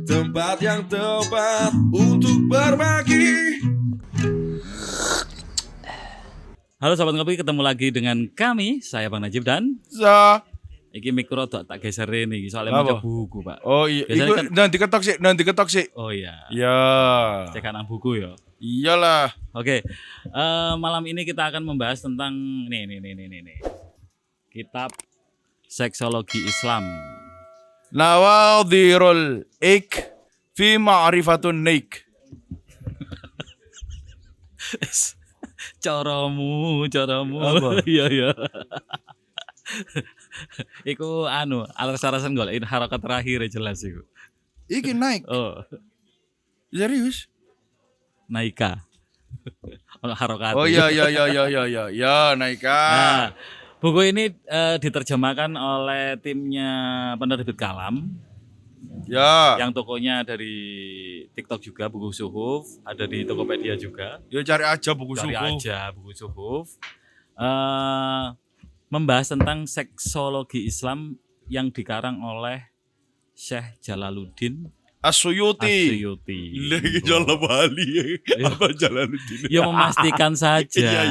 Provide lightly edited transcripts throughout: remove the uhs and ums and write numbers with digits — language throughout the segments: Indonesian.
Tempat yang tepat untuk berbagi. Halo Sobat Ngopi, ketemu lagi dengan kami, saya Bang Najib dan iki mikro tak geserin nih, soalnya mau buku Pak. Oh iya, Biasanya iku kan- nanti ketok sih. Oh iya, Ya. cek kanan buku ya. Iyalah. Oke, malam ini kita akan membahas tentang nih. Kitab Seksologi Islam. Nawadhirul ik fi ma'rifatun nik. Caramu. Apa? Iya. Iku alasan golek harokat terakhir jelas iku. Iki naik. Oh, Serius? naika. Ono harokat. Oh iya. Ya, naika. Nah, buku ini diterjemahkan oleh timnya penerbit Kalam, Ya. yang tokonya dari TikTok juga, buku Suhuf, ada di Tokopedia juga. Ya cari aja buku Cari suku. aja buku Suhuf. Membahas tentang seksologi Islam yang dikarang oleh Syekh Jalaluddin As-Suyuti. Asyuyuti. Lagi jalan Bali. Apa Jalaluddin? Ya memastikan saja. Iya.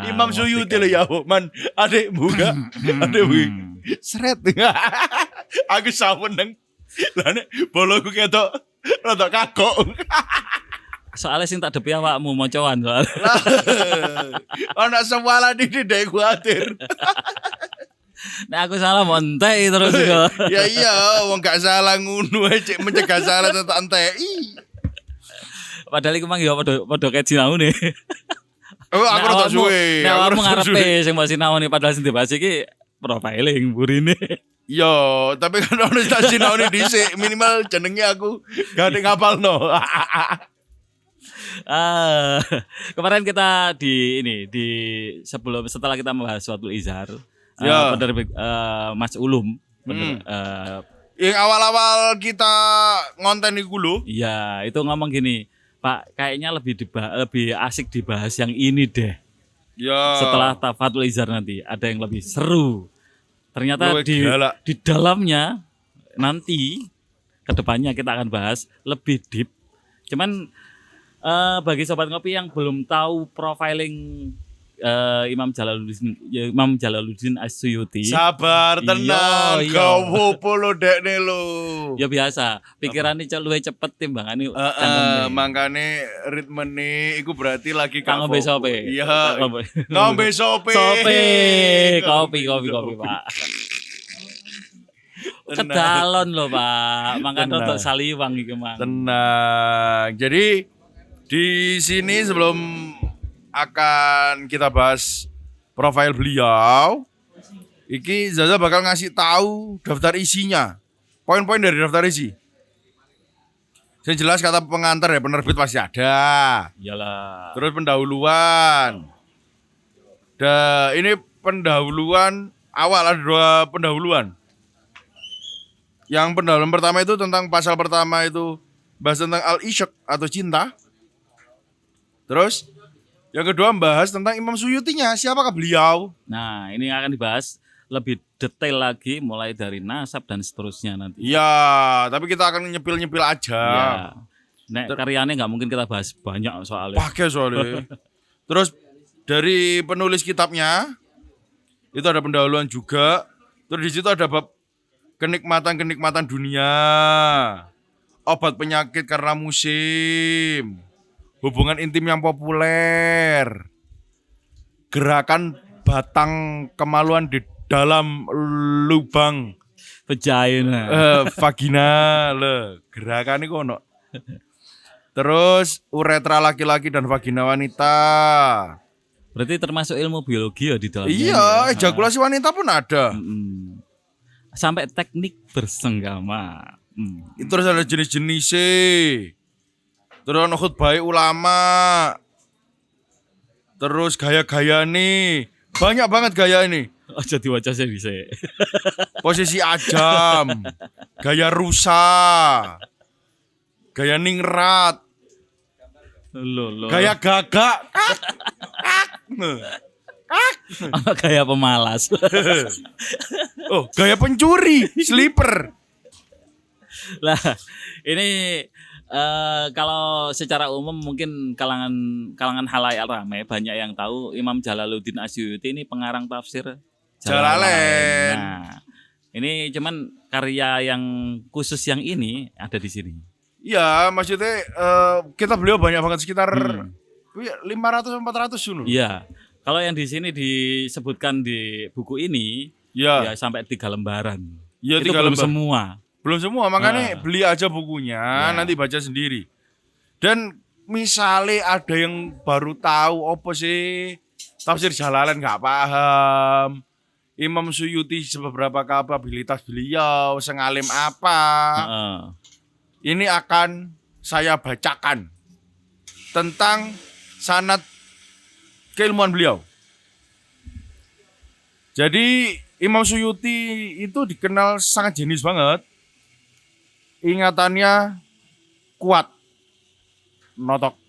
Imam Suyuti loh ya, man. Adek buka. Seret. Aku saweneng. Lah nek boloku ketok rada kagok. Soalnya sing tak depi awakmu mocoan soalnya. Ana sewalan iki ndek kuatir. Nah aku salah montek terus kok. Ya iya, wong gak salah ngono ae cek mencegah salah tak enteki. Padahal iku mang ya padha kayak sinau nih. Oh, aku rada suwe. Nek Aku awakmu rada ngarepe suwe. sing mbok sinau nih padahal sing dibahas iki profiling burine. Yo, tapi kan ono tak sinaune dhisik, minimal jenenge aku gak ngapalno. Kemarin kita setelah kita membahas suatu izhar, Ya. penerbit Mas Ulum, Yang awal-awal kita ngonten iku lho. iya itu ngomong gini, Pak, kayaknya lebih asik dibahas yang ini deh. Ya. Setelah Tafatul Izhar nanti ada yang lebih seru. Ternyata Lebih galak. di dalamnya nanti kedepannya kita akan bahas lebih deep. Cuman bagi sobat ngopi yang belum tahu profiling Imam Jalaluddin Asyuyuti, Sabar tenang, Iya. kau polo dekne lho. ya biasa pikirannya luwih cepet timbangane Mangkane ritmene iku berarti lagi Kang ngombe sope. Iya. Ngombe sope. Sope, kopi Pak. Kedalon loh Pak, makan Tenang. rotok saliwang iki Mang. Tenang. Jadi di sini sebelum akan kita bahas profil beliau, iki Zaza bakal ngasih tahu daftar isinya. Poin-poin dari daftar isi. Yang jelas kata pengantar ya, penerbit pasti ada. Iyalah. Terus pendahuluan. Ini pendahuluan awal, ada 2 pendahuluan. Yang pendahuluan pertama itu tentang pasal pertama itu bahas tentang al-isyq atau cinta. Terus yang kedua membahas tentang Imam Suyutinya, siapakah beliau? Nah, ini akan dibahas lebih detail lagi mulai dari nasab dan seterusnya nanti. Iya, tapi kita akan nyepil-nyepil aja. Ya. Nek karyanya nggak mungkin kita bahas banyak soalnya. Pakai soalnya. Terus dari penulis kitabnya itu ada pendahuluan juga. Terus di situ ada bab kenikmatan dunia, obat penyakit karena musim, hubungan intim yang populer, gerakan batang kemaluan di dalam lubang Vagina. vagina le gerakan itu ono. Terus uretra laki-laki dan vagina wanita. Berarti termasuk ilmu biologi ya di dalamnya. Iya, ejakulasi wanita pun ada. Sampai teknik bersenggama. Terus ada jenis-jenis terus ono khutbah ulama. Terus gaya-gaya nih. Banyak banget gaya ini. Aja diwaca saya bisa. Posisi ajam, gaya rusa, gaya ningrat, Loh. gaya gagak. Apa gaya pemalas? Oh, gaya pencuri, sleeper. Lah, ini kalau secara umum mungkin kalangan halayak ramai banyak yang tahu Imam Jalaluddin Asyuyuti ini pengarang tafsir Jalalain. Nah, ini cuman karya yang khusus yang ini ada di sini. Iya, maksudnya kita beliau banyak banget sekitar 500-400 dulu. Iya. Kalau yang di sini disebutkan di buku ini ya sampai 3 lembaran. Iya, itu belum semua. Belum semua, makanya beli aja bukunya, nanti baca sendiri. Dan misalnya ada yang baru tahu apa sih tafsir Jalalain nggak paham, Imam Suyuti beberapa kapabilitas beliau, sengalim apa, ini akan saya bacakan tentang sanad keilmuan beliau. Jadi Imam Suyuti itu dikenal sangat jenius banget. Ingatannya kuat, notok.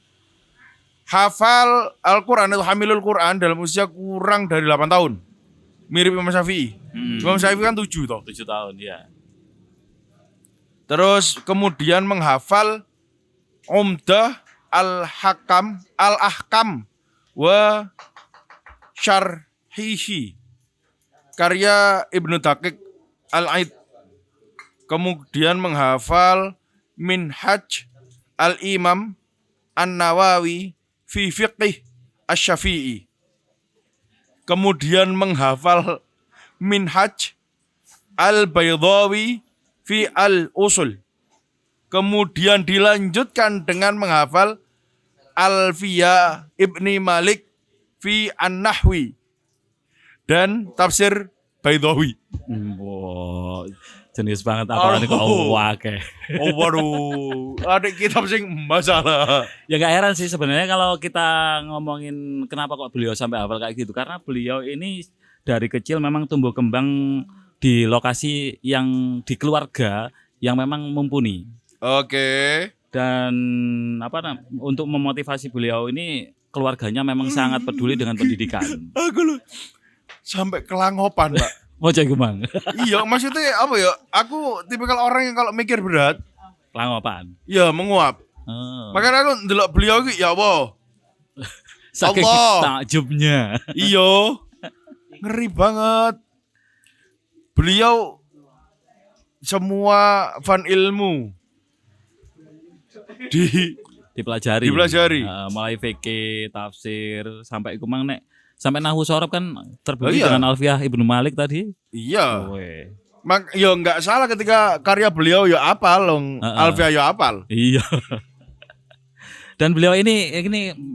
Hafal Al-Quran atau hamilul Quran dalam usia kurang dari 8 tahun. Mirip Imam Syafi'i. Imam Syafi'i kan 7 toh. 7 tahun ya. Terus kemudian menghafal Umdah Al-Ahkam wa Syarhihi karya Ibnu Daqiq Al-Aid. Kemudian menghafal Minhaj Al-Imam An-Nawawi fi Fiqh Asy-Syafi'i. Kemudian menghafal Minhaj Al-Baydawi fi Al-Usul. Kemudian dilanjutkan dengan menghafal Alfiyah Ibni Malik fi An-Nahwi dan tafsir Baydawi. Wow, jenis banget apa ini kok wake. Oh waduh, ada kitab sing masalah. Ya gak heran sih sebenarnya kalau kita ngomongin kenapa kok beliau sampai hafal kayak gitu, karena beliau ini dari kecil memang tumbuh kembang di lokasi yang di keluarga yang memang mumpuni. Oke. Dan untuk memotivasi beliau ini keluarganya memang sangat peduli dengan pendidikan. Aku loh sampai kelangopan, Pak. Mau jago bang? Iya, maksudnya apa ya? Aku tipikal orang yang kalau mikir berat, kelangopan. Iya, menguap. Makanya aku ndelok beliau iki ya Allah. Saking takjubnya. Iya. Ngeri banget. Beliau semua fan ilmu dipelajari. Mulai fikih, tafsir sampai kumang nek sampai nahwu sorob kan terbukti dengan Alfiyah Ibnu Malik tadi. Iya. Ya enggak salah ketika karya beliau ya apal long, Alfiyah ya apal. Iya. Dan beliau ini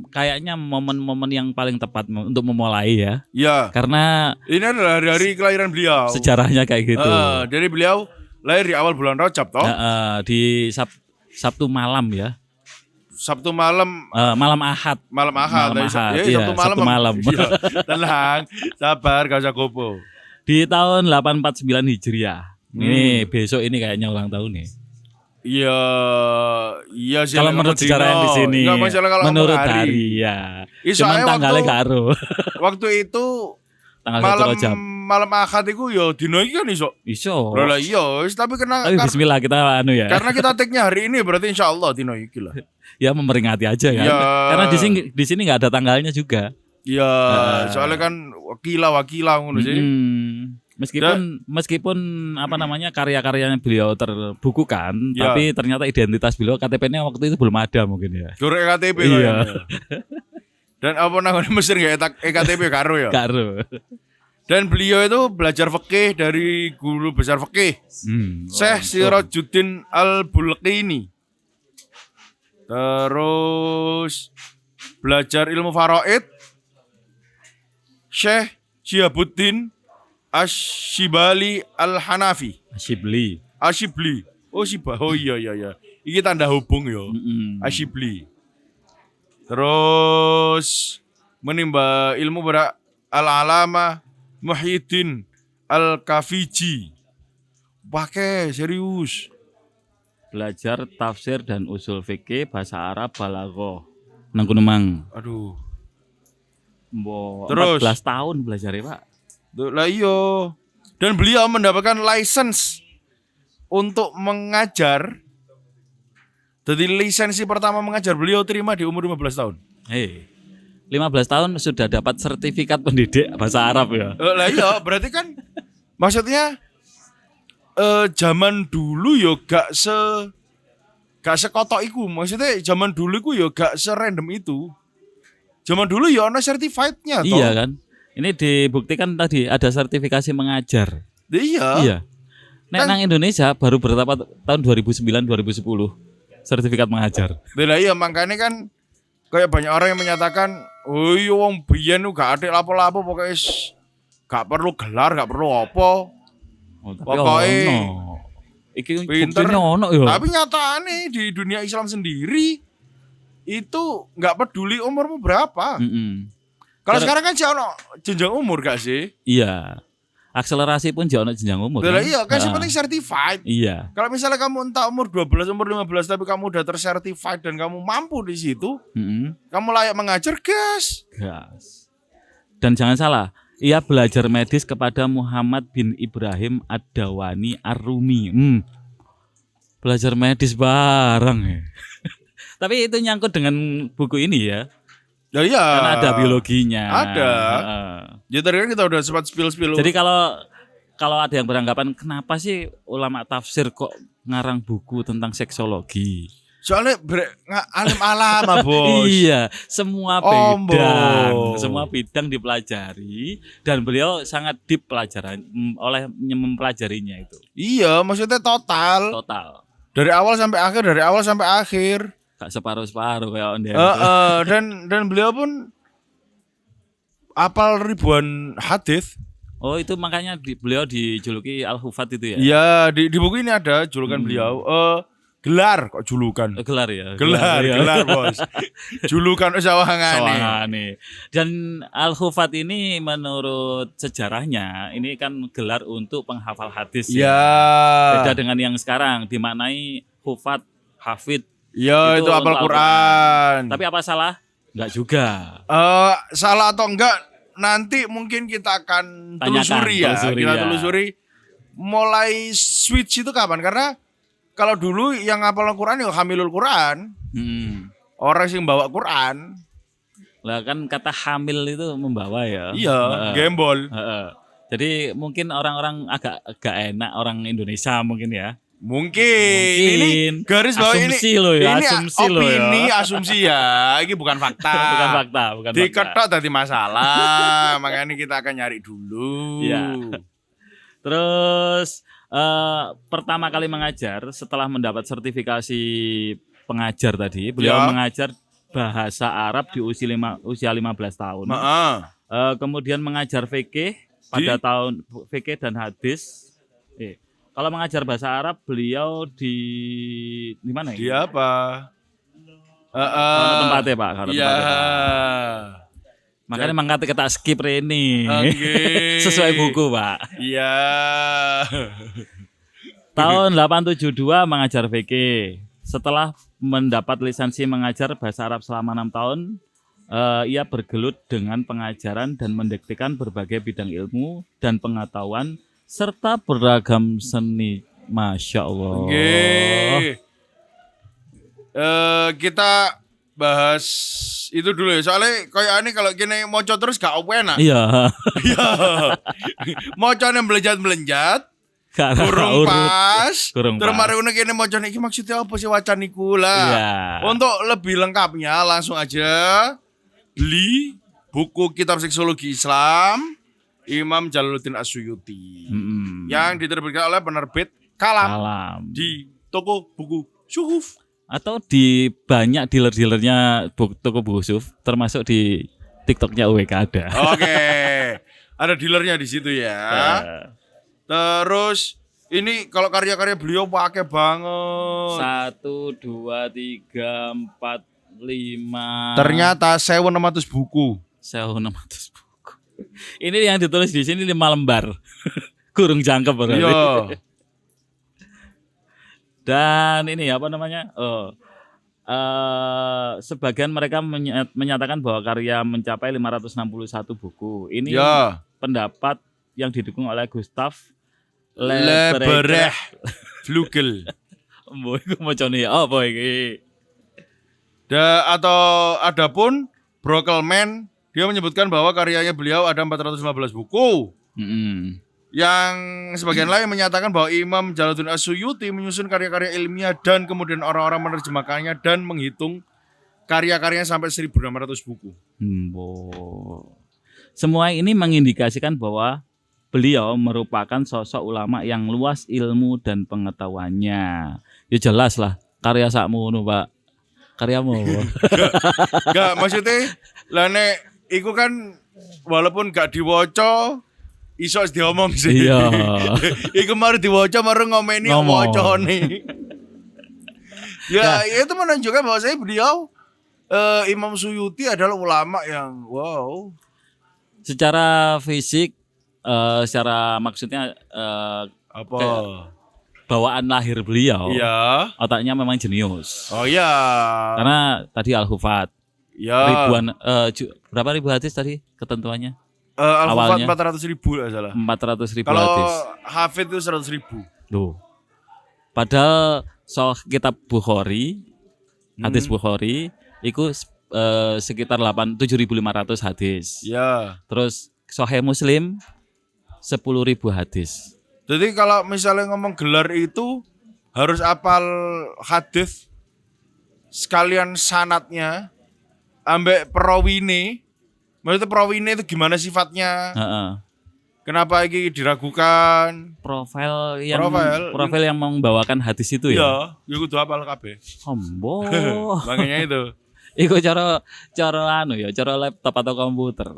kayaknya momen-momen yang paling tepat untuk memulai ya. Iya. Karena ini adalah hari kelahiran beliau. Sejarahnya kayak gitu. Jadi beliau lahir di awal bulan Rajab toh. Di Sabtu malam ya. Sabtu malam, malam Ahad. Sabtu malam. Iya. Tenang, sabar, gak usah gopo. Di tahun 849 Hijriah. Ini besok ini kayaknya ulang tahun nih. Iya sih. Kalau menurut sejarah yang di sini, menurut hari ya. Cuman tanggalnya karo. Waktu itu malam Ahad itu ya dino iki kan iso. Lah iya, tapi bismillah kita ya. Karena kita take-nya hari ini berarti insyaallah dino iki lah. Ya memperingati aja kan. Karena di sini enggak ada tanggalnya juga. Iya, soalnya kan wakila ngono sih. Meskipun karya-karyanya beliau terbukukan, tapi ternyata identitas beliau KTP-nya waktu itu belum ada mungkin ya. Guru KTP iya. Dan apa namanya Mesir enggak KTP karo ya? Karo. Dan beliau itu belajar fikih dari guru besar fikih, Syekh Sirajuddin Al-Bulqini. Terus belajar ilmu faraid, Syekh Syihabuddin Asyibali Al-Hanafi. Asyibli. Oh iya. Ini tanda hubung ya. Asyibli. Terus menimba ilmu pada Al-Alama Muhyiddin Al-Kafiji. Pakai serius. Belajar tafsir dan usul fikih bahasa Arab balaghah. Nang kono mang. Aduh. Terus 14 tahun belajar ya, Pak. Lah iya. Dan beliau mendapatkan license untuk mengajar. Jadi lisensi pertama mengajar beliau terima di umur 15 tahun. 15 tahun sudah dapat sertifikat pendidik bahasa Arab ya. Lah iya, berarti kan maksudnya zaman dulu yo gak sekotok iku. Maksudnya zaman dulu iku yo gak serandom itu. Zaman dulu yo ono certified-nya toh. Iya kan? Ini dibuktikan tadi ada sertifikasi mengajar. Iya. Iya. Nek nang Indonesia baru berapa tahun 2009 2010 sertifikat mengajar. Lah iya makanya kan kayak banyak orang yang menyatakan, "Oh iya wong biyen gak atik lapo-lapo pokoknya gak perlu gelar, gak perlu apa." Oh, tapi Pokoknya ono. Iki pinter. buktinya ono ya. Tapi nyatane di dunia Islam sendiri itu nggak peduli umurmu berapa. Kalau sekarang kan sih ono jenjang umur gak sih? Iya. Akselerasi pun jauh jenjang umur. Lah iya, kan Heeh. yang penting certified. Iya. Kalau misalnya kamu entah umur 12, umur 15 tapi kamu udah tersertified dan kamu mampu di situ, kamu layak mengajar, gas. Gas. Dan jangan salah, ia belajar medis kepada Muhammad bin Ibrahim Ad-Dawani Ar-Rumi. Belajar medis bareng ya. Tapi itu nyangkut dengan buku ini ya. Ya iya. Karena ada biologinya. Ada. Jadi tadi kan kita udah sempat spill. Jadi kalau ada yang beranggapan kenapa sih ulama tafsir kok ngarang buku tentang seksologi? Soalnya alim alama bos. Iya, semua Ombo. bidang dipelajari dan beliau sangat deep pelajaran mempelajarinya itu. Iya, maksudnya total. Dari awal sampai akhir. Gak separuh-separuh kayak Onde. Dan beliau pun apal ribuan hadis. Oh, itu makanya beliau dijuluki Al-Hufat itu ya? Iya, di buku ini ada julukan beliau. Gelar kok julukan. Gelar ya. Gelar bos. Julukan sawangane. Dan Al-Hufat ini menurut sejarahnya ini kan gelar untuk penghafal hadis. Ya. Beda dengan yang sekarang dimaknai Hufat, Hafid. Ya itu hafal Quran. Tapi apa salah? Enggak juga. Salah atau enggak nanti mungkin kita akan telusuri ya. Kita telusuri mulai switch itu kapan? Karena kalau dulu yang hafal Quran ya hamilul Quran. Orang yang bawa Quran. Lah kan kata hamil itu membawa ya. Iya, gembol. Jadi mungkin orang-orang agak enak orang Indonesia mungkin ya. Mungkin. Ini garis bawah asumsi loh ya, asumsi opini, asumsi ya. Ini bukan fakta. bukan Diketok tadi masalah, makanya kita akan nyari dulu. Ya. Terus pertama kali mengajar setelah mendapat sertifikasi pengajar tadi, beliau mengajar bahasa Arab di usia 15 tahun. Kemudian mengajar fikih pada tahun fikih dan hadis. Kalau mengajar bahasa Arab beliau di mana ya? Di apa? Tempatnya Pak. Iya. Makanya mangkat kita skip ini. Sesuai buku Pak. Iya. Tahun 872 mengajar fikih. Setelah mendapat lisensi mengajar bahasa Arab selama 6 tahun, ia bergelut dengan pengajaran dan mendiktekan berbagai bidang ilmu dan pengetahuan serta beragam seni. Masya Allah. Kita bahas itu dulu ya. Soalnya kayak ini kalau gini moco terus gak enak. Iya. Mocone melenjat. Kurung pas. Terus mari ngono kene mocone iki maksudnya apa sih wacan iku lah. Iya. Untuk lebih lengkapnya langsung aja beli buku Kitab Seksologi Islam Imam Jalaluddin As-Suyuti yang diterbitkan oleh penerbit Kalam di toko buku Suhuf atau di banyak dealer-dealernya toko buku Suhuf termasuk di TikToknya UWK ada. Oke. Ada dealernya di situ ya. Terus ini kalau karya-karya beliau pakai banget. 1, 2, 3, 4, 5. Ternyata 1600 buku. 1600 buku. Ini yang ditulis di sini 5 lembar. Kurung jangkep berarti. Iya. Dan ini apa namanya? Sebagian mereka menyatakan bahwa karya mencapai 561 buku. Ini pendapat yang didukung oleh Gustav Lebereh Flugel. Mbok iku macane apa iki? Atau adapun Brokelman, dia menyebutkan bahwa karyanya beliau ada 415 buku. Yang sebagian lain menyatakan bahwa Imam Jalaluddin As-Suyuti menyusun karya-karya ilmiah dan kemudian orang-orang menerjemahkannya dan menghitung karya-karyanya sampai 1.600 buku. Semua ini mengindikasikan bahwa beliau merupakan sosok ulama yang luas ilmu dan pengetahuannya. Ya jelas lah, karya sakmu ngono, Pak. Karyamu. Enggak, maksudnya lah nek iku kan walaupun gak diwaca iso diomong sih. Iya. Iku mari diwaca mari ngomeni wacane. Ya, itu menunjukkan bahwa saya beliau Imam Suyuti adalah ulama yang wow. Secara fisik secara maksudnya Apa? bawaan lahir beliau, Iya. otaknya memang jenius. Oh iya. Karena tadi Al-Hufat, Ya. ribuan, berapa ribu hadis tadi ketentuannya? Al-Hufat Awalnya. 400.000 lah salah. 400.000 Kalau hadis. Hafid itu 100.000. Loh. Padahal kitab Bukhari, hadis Bukhari, itu sekitar 7.500 hadis. Ya. Terus Sahih Muslim 10.000 hadis. Jadi kalau misalnya ngomong gelar itu harus apal hadis sekalian sanatnya ambek perawine. Maksudnya perawine itu gimana sifatnya? Heeh. Kenapa ini diragukan? Profil yang membawakan hadis itu ya. Iya, ya kudu apal kabeh. Hombo. Makanya itu. Iku cara anu ya, cara laptop atau komputer.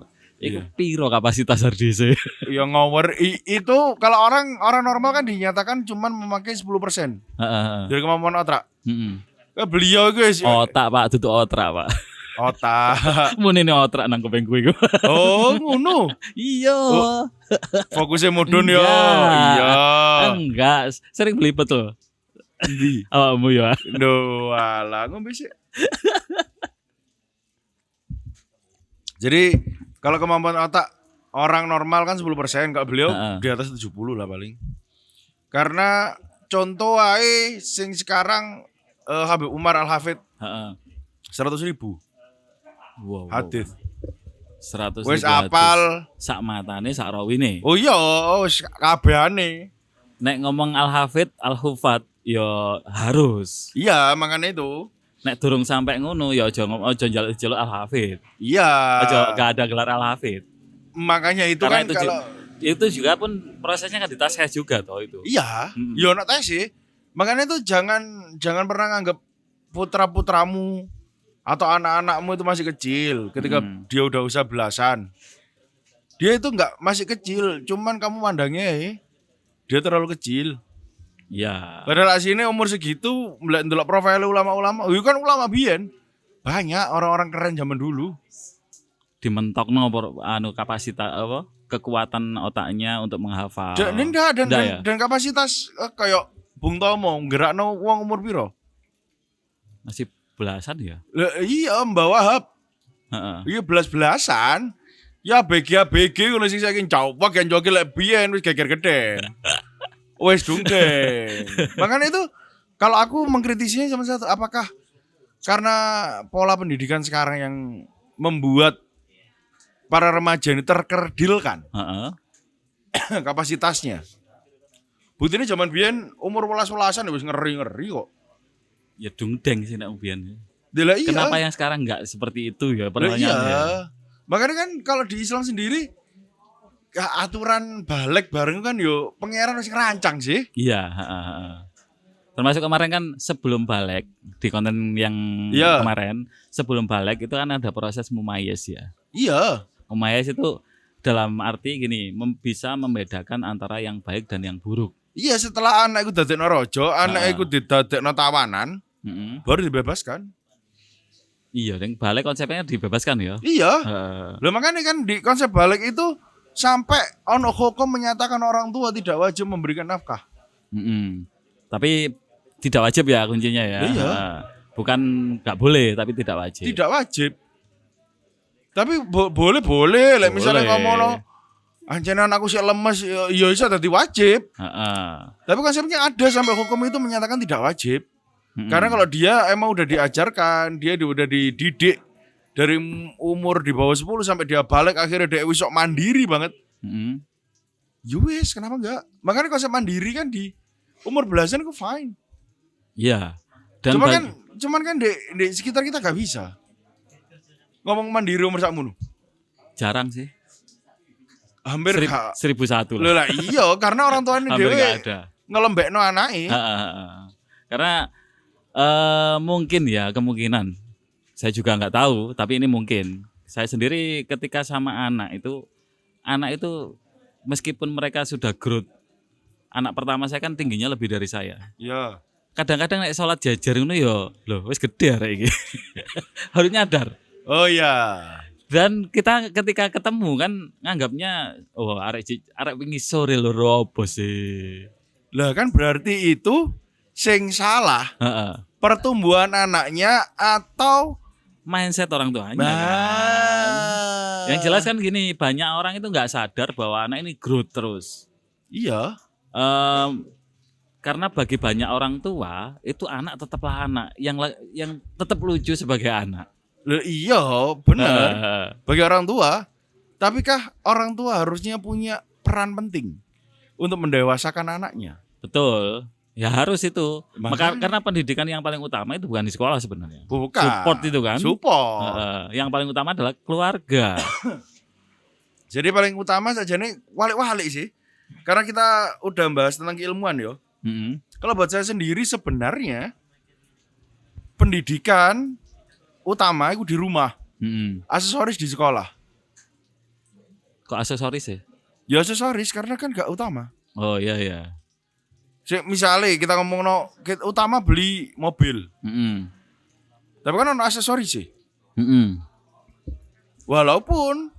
Iku piro kapasitas hard disk? Ya ngower itu kalau orang normal kan dinyatakan cuman memakai 10% Heeh. dari kemampuan otak. Heeh. Beliau guys Otak, Pak, dudu otak, Pak. otak. Mune otak nang kupingku iku. Oh, ngono. Iya. Fokusnya mudun ya. Enggak. Iya. Enggak, sering belibet loh. Endi? Awakmu ya. Duh, alah ngombe sih. Jadi kalau kemampuan otak orang normal kan 10%, kalau beliau di atas 70 lah paling. Karena contoh ae sing sekarang Habib Umar Al-Hafid Heeh. 100.000 Wow. hadis. 100 Wis apal sak matane sak rawine. Oh iya, wis kabehane. Nek ngomong Al-Hafid, Al-Hufat ya harus. Iya, makanya itu. Nek durung sampai ngono ya aja njaluk Al-Hafid. Iya. Aja gak ada gelar Al-Hafid. Makanya itu Karena kan itu kalau itu juga pun prosesnya kan dites juga toh itu. iya, yo nak tes sih. Makanya itu jangan pernah nganggap putra-putramu atau anak-anakmu itu masih kecil ketika dia udah usia belasan. Dia itu masih kecil, cuman kamu mandangnya dia terlalu kecil. Ya. Padahal aslinya umur segitu melihat ndelok profil ulama-ulama, kan ulama biyen. Banyak orang-orang keren zaman dulu. Dimentokno kapasitas apa? Kekuatan otaknya untuk menghafal. Dan kapasitas kayak Bung Tomo nggerakno wong umur piro? Masih belasan ya? Iya, Mbak Wahab. Heeh. Iya belas-belasan. Ya BG ngono sing saking cawak yang joki lek biyen wis geger gede. Wis dungdeng. Makanya itu kalau aku mengkritisinya cuma satu, apakah karena pola pendidikan sekarang yang membuat para remaja ini terkerdilkan kapasitasnya. Buktinya zaman biyen umur 11-11an wis ngeri-ngeri kok. Ya dungdeng sih nek mbiyen. Iya. Kenapa yang sekarang enggak seperti itu ya pertanyaannya? Iya. Makanya kan kalau di Islam sendiri aturan balik bareng kan yo pangeran harus ngerancang sih. Iya, termasuk kemarin kan sebelum balik di konten yang kemarin, sebelum balik itu kan ada proses mumayyiz ya. Iya. Mumayyiz itu dalam arti gini, bisa membedakan antara yang baik dan yang buruk. Iya, setelah anak itu dadekno raja, anak itu didadekno tawanan, baru dibebaskan. Iya, yang balik konsepnya dibebaskan ya. Iya. Loh makanya kan di konsep balik itu sampai ono hukum menyatakan orang tua tidak wajib memberikan nafkah. Tapi tidak wajib ya kuncinya ya. Iya. Bukan nggak boleh, tapi tidak wajib. Tidak wajib. Tapi boleh. Misalnya ngomong Ancenan aku sih lemes, ya iso dadi wajib. Heeh. Tapi konsepnya ada sampai hukum itu menyatakan tidak wajib. Karena kalau dia emang udah diajarkan, dia udah dididik dari umur di bawah 10 sampai dia balik akhirnya dia wis sok mandiri banget. Wis, kenapa enggak? Makanya konsep mandiri kan di umur belasan itu fine. Iya. Dan Cuman kan di sekitar kita gak bisa. Ngomong mandiri umur sakmono. jarang sih. Hampir 1001 Loh lah iya, karena orang tuanya Hampir dhewe nggak ada. ngelembekno anake. Karena mungkin ya kemungkinan. Saya juga nggak tahu, tapi ini mungkin. Saya sendiri ketika sama anak itu meskipun mereka sudah growth, anak pertama saya kan tingginya lebih dari saya. Iya. Kadang-kadang nek sholat jajar ngono ya, lho wis gede arek iki. Harus nyadar. Oh iya. Dan kita ketika ketemu kan nganggapnya arek wingi sore lho opo sih. Lah kan berarti itu sing salah Heeh. pertumbuhan anaknya atau Mindset orang tuanya kan. Yang jelas kan gini, banyak orang itu nggak sadar bahwa anak ini growth terus. Iya. Karena bagi banyak orang tua itu anak tetaplah anak yang tetap lucu sebagai anak. Lah iya, benar. Bagi orang tua, tapi kah orang tua harusnya punya peran penting untuk mendewasakan anaknya? Betul. Ya harus itu. Karena pendidikan yang paling utama itu bukan di sekolah sebenarnya. Bukan. Support itu kan. Support. Yang paling utama adalah keluarga. Jadi paling utama saja nih walik-walik sih. Karena kita udah bahas tentang keilmuan yo. Kalau buat saya sendiri sebenarnya pendidikan utama itu di rumah. Aksesoris di sekolah. Kok aksesoris ya? Ya aksesoris karena kan gak utama. Oh iya iya. Misalnya kita ngomong utama beli mobil. Tapi kan ada aksesoris sih. Walaupun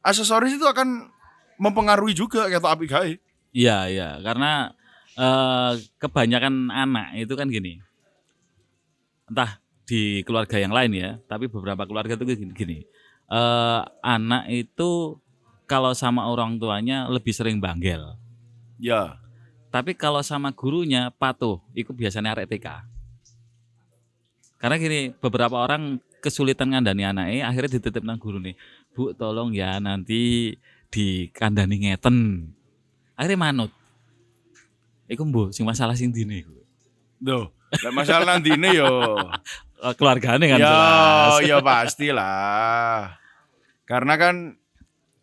aksesoris itu akan mempengaruhi juga kata api gawe. Iya iya, karena kebanyakan anak itu kan gini. Entah di keluarga yang lain ya, tapi beberapa keluarga itu gini. Anak itu kalau sama orang tuanya lebih sering banggel. Ya. Tapi kalau sama gurunya patuh, itu biasanya arek TK. Karena gini, beberapa orang kesulitan ngandani anaknya, akhirnya dititip nang guru nih. Bu, tolong ya nanti dikandani ngeten. Akhirnya manut. Iku mbuh sing masalah sing dine iku. Duh, masalah nandine yo. Keluargane kan. Ya pastilah. Karena kan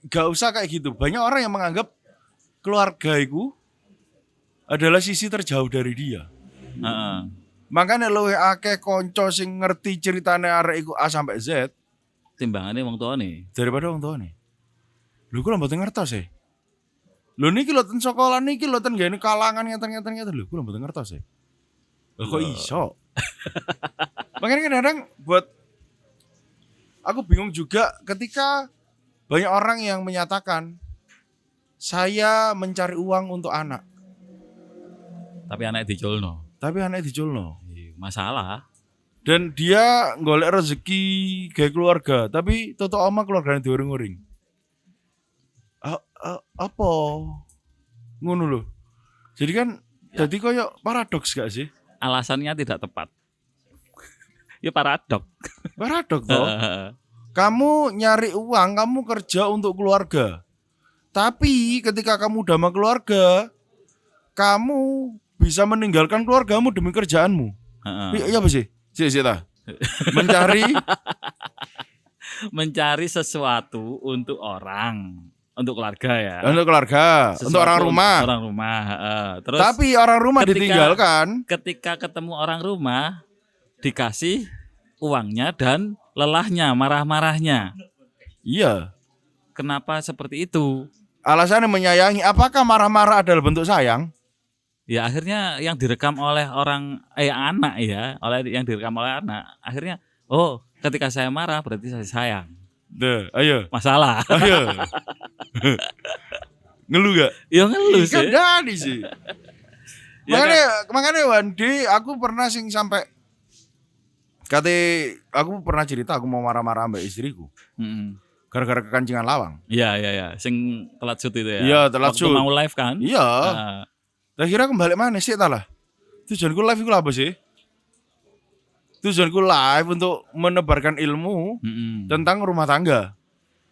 gak usah kayak gitu. Banyak orang yang menganggap keluarga itu adalah sisi terjauh dari dia. Makanya luwih akeh kanca sing ngerti ceritane arek iku A sampai Z timbangane wong tuane daripada wong tuane. Lho kula mboten ngertos e. Lho niki lho ten sekolah niki lho ten ngene kalangan ngeten lho kula mboten ngertos e. Lho kok iso? Makanya kadang-kadang buat aku bingung juga ketika banyak orang yang menyatakan saya mencari uang untuk anak. Tapi anaknya diculno. Masalah. Dan dia golek rezeki gawe keluarga, tapi toto oma keluargane diuring-uring. Apa? Ngono lho. Jadi kan jadi koyo paradoks gak sih? Alasannya tidak tepat. Ya paradok. Paradok toh. Kamu nyari uang, kamu kerja untuk keluarga. Tapi ketika kamu udah sama keluarga, kamu bisa meninggalkan keluargamu demi kerjaanmu. Iya apa sih? Sih mencari sesuatu untuk orang, untuk keluarga ya. Untuk keluarga, Sesuatu untuk orang rumah. Terus tapi orang rumah ditinggalkan. Ketika ketemu orang rumah, dikasih uangnya dan lelahnya, marah-marahnya. Iya. Kenapa seperti itu? Alasannya menyayangi. Apakah marah-marah adalah bentuk sayang? Ya akhirnya yang direkam oleh anak ya, yang direkam oleh anak, akhirnya ketika saya marah berarti saya sayang. Ayo. Masalah. Ayo. Ngeluh gak? Ya ngeluh sih. Kan jadi sih. Makanya Wandi, aku pernah sing sampai aku pernah cerita aku mau marah-marah sama istriku. gara-gara kekancingan lawang. Iya. Sing telat shoot itu ya. Iya, telat Waktu shoot. mau live kan? Iya. Nah, Akhirnya kembali mana sih tak lah? Tujuanku live itu apa sih? Tujuanku live untuk menebarkan ilmu tentang rumah tangga.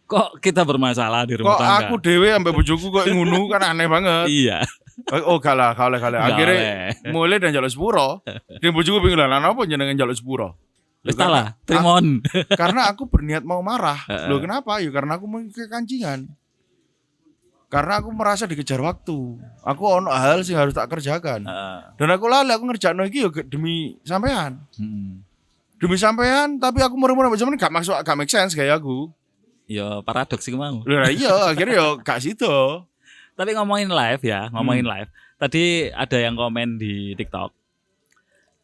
Kok kita bermasalah di rumah Kok tangga? aku dewe sampai bojoku kok ngunu kan aneh banget. Iya. Oh gak lah. Akhirnya oleh. mulai dan jaluk sepuro. Dia bojoku bingung lah, apa jenengan jaluk sepuro? Wis tak lah, trimon. Karena aku berniat mau marah. Loh kenapa? Ya karena aku mau kekancingan. Karena aku merasa dikejar waktu. Aku ono hal sih harus tak kerjakan. Dan aku lali aku ngerjain iki yo demi sampean. Demi sampean, tapi aku murah-murah macam gak masuk, gak make sense kayak aku. Ya paradoks sih mau. Lah iya, akhirnya yo gak situ. Tapi ngomongin live ya, live. Tadi ada yang komen di TikTok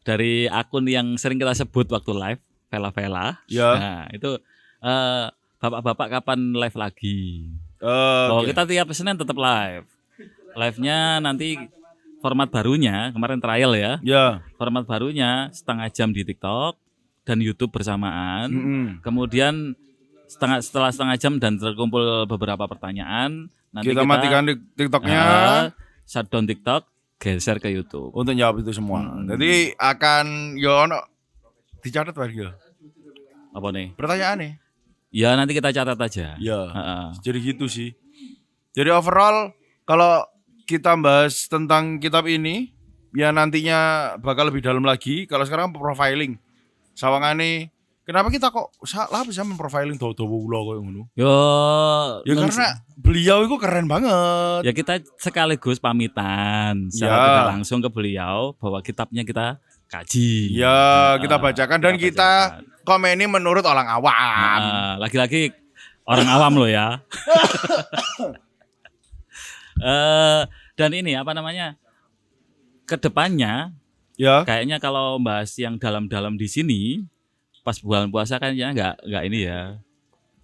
dari akun yang sering kita sebut waktu live, Vela. Ya. Nah, itu bapak-bapak kapan live lagi? Oke. Kita tiap Senin tetap live. Live-nya nanti format barunya, kemarin trial ya. Ya. Format barunya setengah jam di TikTok dan YouTube bersamaan. Kemudian setelah setengah jam dan terkumpul beberapa pertanyaan, nanti kita matikan di TikToknya shutdown TikTok, geser ke YouTube untuk jawab itu semua. Jadi akan yo ono dicatat warga. apa nih? Pertanyaannya. Ya nanti kita catat aja. Ya. Jadi gitu sih. Jadi overall kalau kita bahas tentang kitab ini ya nantinya bakal lebih dalam lagi. Kalau sekarang profiling. Sawangane kenapa kita kok salah bisa memprofiling dawa-dawa kula koyo ngono? Ya karena beliau itu keren banget. Ya kita sekaligus pamitan secara tidak langsung ke beliau bahwa kitabnya kita kaji. Ya, kita bacakan dan kita komeni menurut orang awam. Lagi-lagi orang awam loh ya. Dan ini apa namanya? Kedepannya, ya kayaknya kalau bahas yang dalam-dalam di sini, pas bulan puasa kan ya nggak ini ya.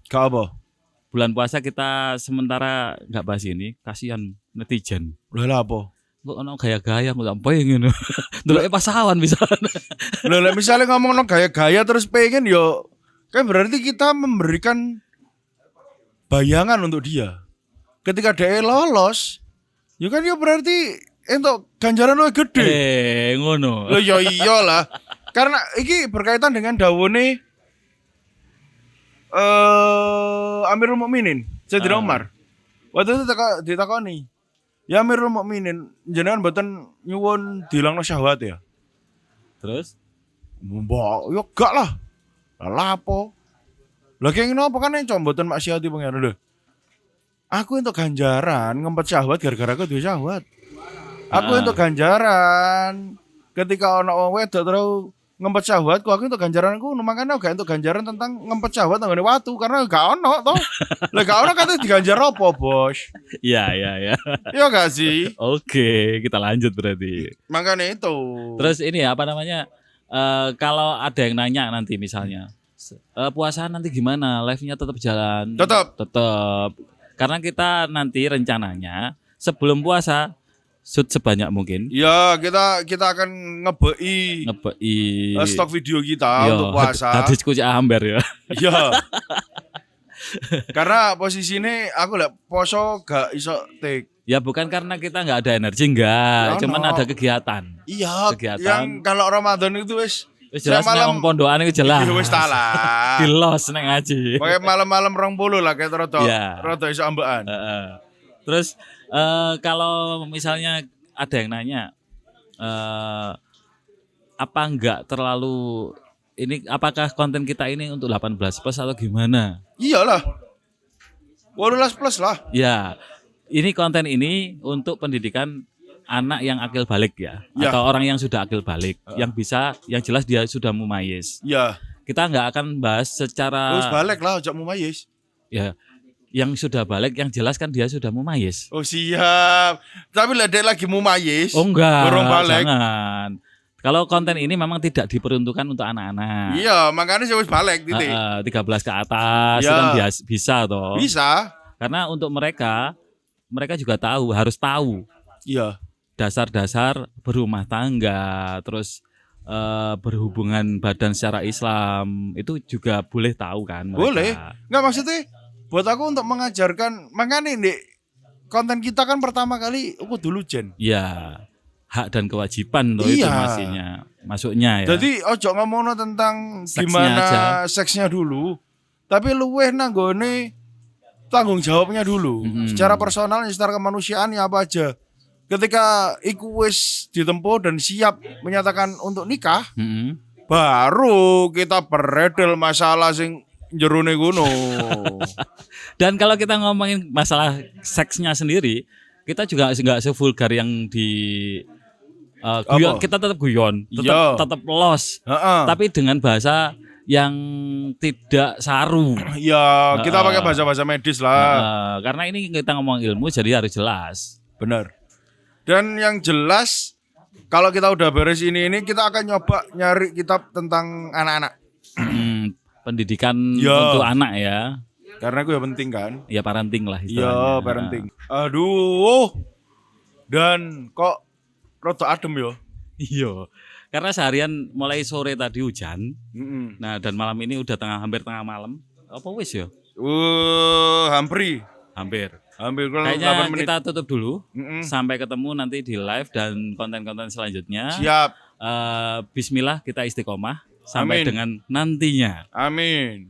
Gak apa? Bulan puasa kita sementara nggak bahas ini, kasihan netizen. Lah apa? Kok ono gaya-gaya kok tak pengen. Ndeloke pasawan bisa. Lah misalnya ngomong gaya-gaya terus pengen yo kan berarti kita memberikan bayangan untuk dia. Ketika dia lolos, ya kan ya berarti entuk ganjaran luwih gede. Ngono. Loh ya iyalah. Karena iki berkaitan dengan dawuhne Amirul Mukminin Sayyidina Umar. Waktu itu ditakoni, "Ya Amirul Mukminin, jenengan mboten nyuwun dilangno syahwat ya?" Terus? Mbok, yo gak lah. Lah apa? Lah kenging napa kan nek mboten maksiati pengen lho. Aku untuk ganjaran ngempet syahwat gara-gara aku duwe syahwat. Aku untuk ganjaran ketika ana wong wedok terus ngempet syahwatku, aku untuk ganjaranku makanya gak untuk ganjaran tentang ngempet syahwat nang watu karena gak ono toh. Lah gak ono kan diganjar apa, Bos? Iya. Iya gak sih? Oke, kita lanjut berarti. Makanya itu. Terus ini apa namanya? Kalau ada yang nanya nanti misalnya, puasa nanti gimana? Live-nya tetap jalan? Tetap. Karena kita nanti rencananya sebelum puasa shoot sebanyak mungkin. Ya, kita akan ngebei stok video kita untuk puasa. Hadisku cak hambar ya. Iya. Karena posisinya aku lek poso gak iso take. Ya bukan karena kita nggak ada energi enggak, cuman ada kegiatan. Iya, kegiatan. Yang kalau Ramadan itu wis jelas nang pondokan itu jelas. Wis talah. Dilos nang ngaji. Pakai malam-malam 20 lah kayak rada Ya. rada iso ambekan. Terus kalau misalnya ada yang nanya apa enggak terlalu ini apakah konten kita ini untuk 18 plus atau gimana? Iyalah. 18 plus lah. Ya. Ini konten ini untuk pendidikan anak yang akil balik ya. Atau orang yang sudah akil balik, yang bisa, yang jelas dia sudah mumayyiz. Iya. Kita nggak akan bahas secara. Terus balik lah, ojak mumayyiz. Ya, yang sudah balik, yang jelas kan dia sudah mumayyiz. Oh siap. Tapi ledek lagi mumayyiz. Oh enggak, Dorong balik. jangan. Kalau konten ini memang tidak diperuntukkan untuk anak-anak. Iya, makanya saya balik titik. 13 ke atas Ya. kan bisa toh. Bisa. Karena untuk mereka juga harus tahu Iya. dasar-dasar berumah tangga, terus berhubungan badan secara Islam itu juga boleh tahu kan mereka. Boleh. Enggak maksudnya buat aku untuk mengajarkan, makanya nih konten kita kan pertama kali aku dulu Jen. Ya, hak dan kewajiban loh itu Iya. masuknya ya. Jadi ojo ngomongno tentang Seksnya gimana aja. seksnya dulu, tapi luweh nanggone tanggung jawabnya dulu. Secara personal, secara kemanusiaan ya apa aja. Ketika iku wis ditempuh dan siap menyatakan untuk nikah, Mm-mm. baru kita beredel masalah sing jerone ngono. Dan kalau kita ngomongin masalah seksnya sendiri, kita juga nggak sevulgar yang di guyon. Apa? Kita tetap guyon, Iya. tetap los, Heeh. tapi dengan bahasa yang tidak saru. Ya, kita pakai bahasa-bahasa medis lah. Karena ini kita ngomong ilmu, jadi harus jelas. Benar. Dan yang jelas kalau kita udah beres ini kita akan nyoba nyari kitab tentang anak-anak. Pendidikan Ya. untuk anak ya, Karena itu ya penting kan. ya parenting lah Iya, istilahnya. parenting. Aduh. Dan kok rada adem ya. Iya, karena seharian mulai sore tadi hujan. Heeh. Nah dan malam ini udah hampir tengah malam. Apa wis ya? Hampir kurang Kayaknya 8 menit. kita tutup dulu. Mm-mm. Sampai ketemu nanti di live dan konten-konten selanjutnya. Siap. Bismillah kita istiqomah sampai Amin. dengan nantinya. Amin.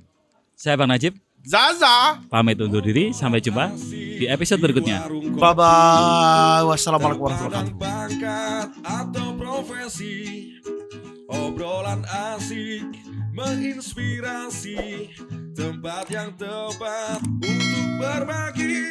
Saya Bang Najib Zaza. pamit undur diri. Sampai jumpa di episode berikutnya. Bye bye. Wassalamualaikum warahmatullahi wabarakatuh. Pangkat atau profesi, obrolan asik menginspirasi, tempat yang tepat untuk berbagi.